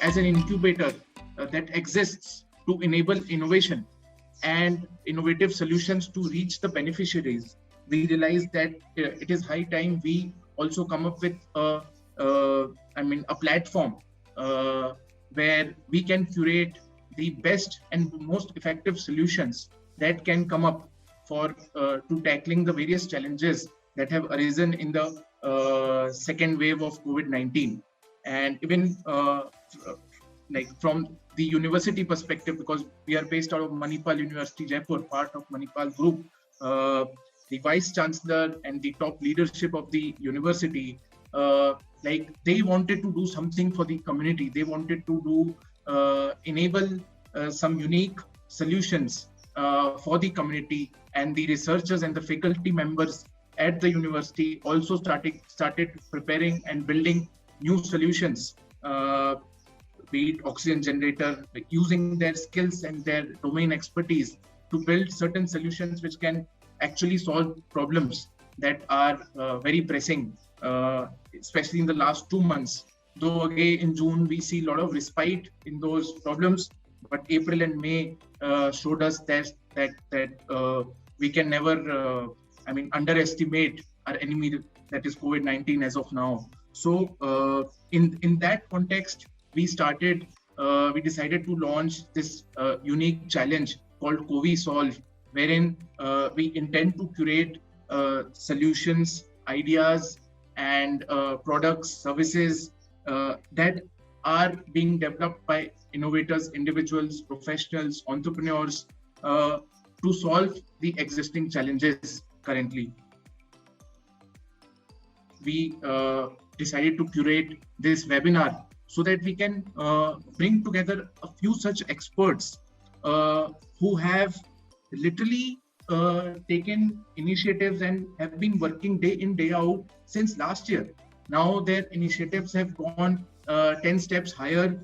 as an incubator that exists to enable innovation and innovative solutions to reach the beneficiaries, we realized that it is high time we also come up with a platform where we can curate the best and most effective solutions that can come up for to tackling the various challenges that have arisen in the second wave of COVID-19. And even like from the university perspective, because we are based out of Manipal University, Jaipur, part of Manipal Group, the Vice Chancellor and the top leadership of the university, they wanted to do something for the community. They wanted to do enable some unique solutions for the community, and the researchers and the faculty members at the university also started preparing and building new solutions, be it oxygen generator, like using their skills and their domain expertise to build certain solutions which can actually solve problems that are very pressing, especially in the last 2 months. Though again in June we see a lot of respite in those problems, but April and May showed us that we can never underestimate our enemy, that is COVID-19 as of now. So in that context, we decided to launch this unique challenge called COVI-Solve, wherein we intend to curate solutions, ideas, and products, services that are being developed by innovators, individuals, professionals, entrepreneurs to solve the existing challenges currently. We decided to curate this webinar so that we can bring together a few such experts who have literally taken initiatives and have been working day in, day out since last year. Now their initiatives have gone 10 steps higher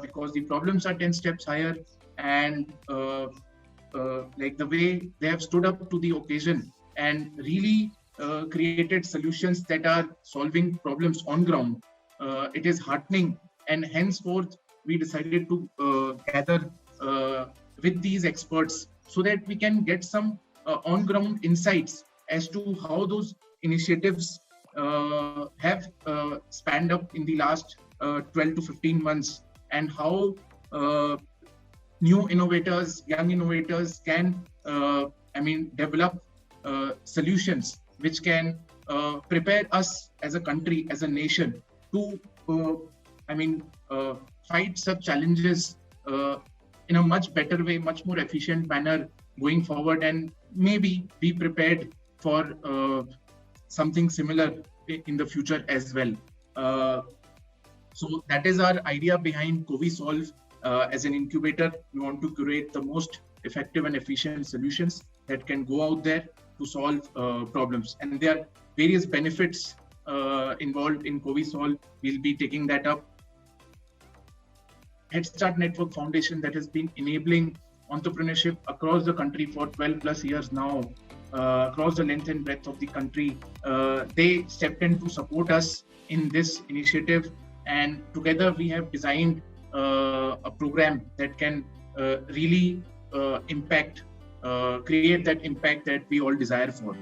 because the problems are 10 steps higher, and like the way they have stood up to the occasion and really created solutions that are solving problems on ground. It is heartening, and henceforth we decided to gather with these experts so that we can get some on-ground insights as to how those initiatives have spanned up in the last 12 to 15 months, and how new innovators, young innovators can develop solutions which can prepare us as a country, as a nation, to fight such challenges in a much better way, much more efficient manner going forward, and maybe be prepared for something similar in the future as well. So that is our idea behind COVI-Solve. As an incubator, we want to curate the most effective and efficient solutions that can go out there to solve problems. And there are various benefits involved in COVI-Solve. We'll be taking that up. Head Start Network Foundation, that has been enabling entrepreneurship across the country for 12 plus years now, across the length and breadth of the country. They stepped in to support us in this initiative, and together we have designed a program that can really create that impact that we all desire for.